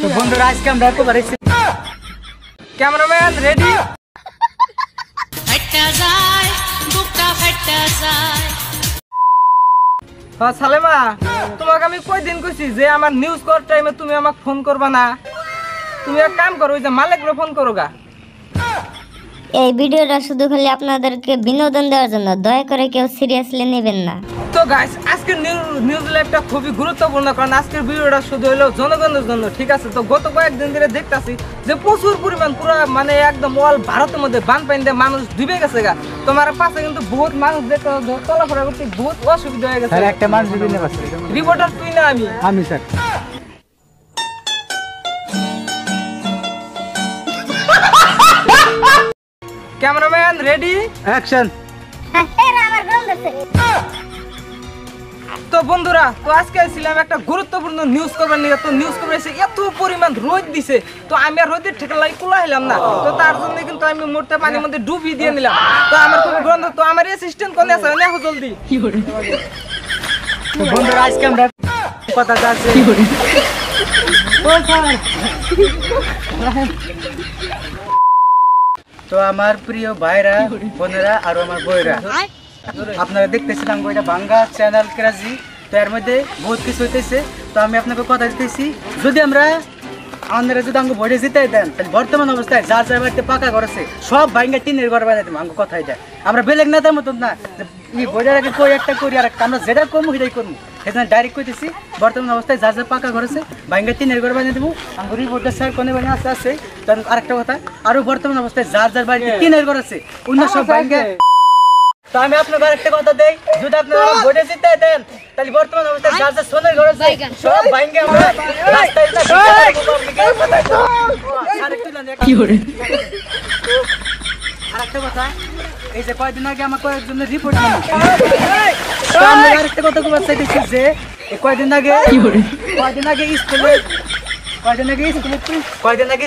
তো বন্ধুরা আজকে আমরা একবার এসেছি ক্যামেরাম্যান রেডি ফেটে যায় বুকটা ফেটে যায়। হ্যাঁ সালেমা, তোমাকে আমি কয়দিন কইছি যে আমার নিউজ করার টাইমে তুমি আমাকে ফোন করবা না। তুমি এক কাম করো, ওই যে মালিকরে ফোন করো গা। এই ভিডিওটা শুধু খালি আপনাদেরকে বিনোদন দেওয়ার জন্য, দয়া করে কেউ সিরিয়াসলি নেবেন না। তো গাইস, আজকের নিউজ লাইভটা খুবই গুরুত্বপূর্ণ, কারণ আজকের ভিডিওটা শুধু হলো জনগণের জন্য, ঠিক আছে? তো গত কয়েকদিন ধরে দেখতাছি যে প্রচুর পরিমাণ পুরো মানে একদম অল ভারতের মধ্যে বানপানি দিয়ে মানুষ ডুবে গেছে গা। তোমার পাশে কিন্তু বহুত মানুষ দেখতে চলাফেরা করতে বহুত অসুবিধা হয়ে গেছে। একটা মানুষ ডুবে গেছে। রিপোর্টার তুই না আমি স্যার। Cameraman ready action. তো বন্ধুরা, তো আজকে ছিলাম একটা গুরুত্বপূর্ণ নিউজ করবার নিয়ে। তো নিউজ খবর এসে এত পরিমাণ রোদ দিছে, তো আমি আর রোদের ঠেকালাই কুলাইলাম না। তো তার জন্য কিন্তু আমি মোটে পানির মধ্যে ডুবি দিয়ে নিলাম। তো আমার খুবই গন্ধ। তো আমার অ্যাসিস্ট্যান্ট কোন আছে, দেখো জলদি। তো বন্ধুরা আজকে আমরা কথা আছে। তো আমার প্রিয় ভাইরা, বোনেরা আর আমার বইরা, আপনারা দেখতেছিলাম এটা বাংলা চ্যানেল ক্রাজি। তো এর মধ্যে বহুত কিছু হইতেছে। তো আমি আপনাকে কথা দিতেছি, যদি আমাদের যদি আমাকে বইটা জিতাই দেন, তাহলে বর্তমান অবস্থায় যার যার বাড়িতে পাকা করেছে সব ভাঙ্গা টিনের ঘর বানাই দেবো। আমাকে কথাই দেয়, আমরা বেলেগ নেতার মতন না এই বইটার আগে কই একটা করি আর আমরা যেটা করবো সেটাই করবো। সেখানে ডাইরেক্ট কইতেছি, বর্তমান অবস্থায় যার যার পাকা করেছে ভাঙ্গা টিনের ঘর বানিয়ে দেবো। আমাকে রিপোর্টার স্যার কোনে বানিয়ে আসতে আসছে। আরেকটা কথা, আরো বর্তমান অবস্থায় যার যার বাড়িতে টিনের ঘর আছে অন্য সব ভাঙ্গা। তো আমি আপনাকে আরেকটা কথা দেই, যদি আপনারা ভোটে জিতে দেন, তাহলে বর্তমান অবস্থায় যার যার সোনার ঘর আছে সব ভাঙ্গে আমরা রাস্তায় আরেকটা কথা, এই যে কয়েকদিন আগে আমার কয়েকজন রিপোর্ট আরেকটা কথা বলতে চাইতেছি যে কয়েকদিন আগে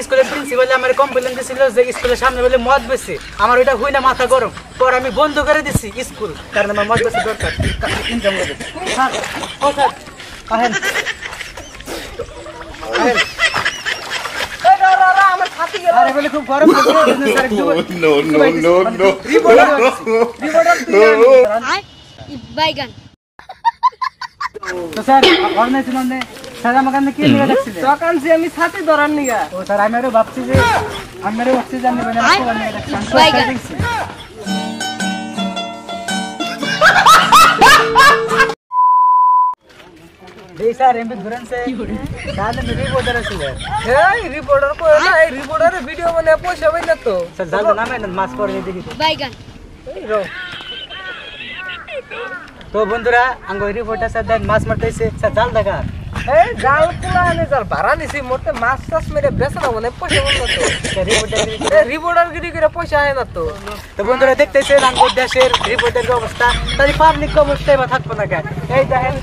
স্কুলের প্রিন্সিপাল আমার কমপ্লেন দিয়েছিল যে স্কুলের সামনে বলে মদ বেশি। আমার ওইটা হই না, মাথা গরম। পর আমি বন্ধ করে দিচ্ছি স্কুল, কারণ আমার মদ বেশি দরকার ইনকাম করে। খুব গরম বাইগান। তো স্যার স্যার আমাকে কি নিয়ে রাখছিলেন? তখন যে আমি ছাতি ধরার নিগা। ও স্যার আমি আরো ভাবছি যে আমি স্যার এমপি ধরেন তাহলে রিপোর্টার আছে এই রিপোর্টার কই না, এই রিপোর্টারে ভিডিও বানায় পয়সা পাই না তো। স্যার জাল নামে মাছ পরে দেখি বাইগান। এই রো তো বন্ধুরা আঙ্গ রিপোর্টার স্যার দেন মাছ মারতেছে। স্যার জাল দেখা এই জাল কুলা আনে, জাল ভাড়া নিছি, মোটে মাছ টাছ মেরে বেচা না মানে পয়সা পাই না তো। রিপোর্টার গিরি করে পয়সা আয় না তো। তো বন্ধুরা দেখতেছেন আমাদের দেশের রিপোর্টারের অবস্থা, তাই পাবলিক অবস্থায় বা থাকবো না কেন? এই দেখেন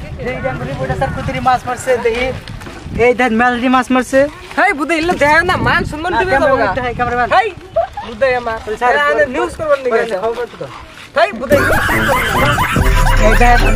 রিপোর্টার স্যার কুতিরি মাছ মারছে, দেখি এই দেখেন মেলরি মাছ মারছে। হেই বুদে ইল্লা দেখ না, মান সম্মান দিবে যাবো গা। ক্যামেরাম্যান হেই বুদে আমার আনে নিউজ করবার নিগা। হেই বুদে এই দেখেন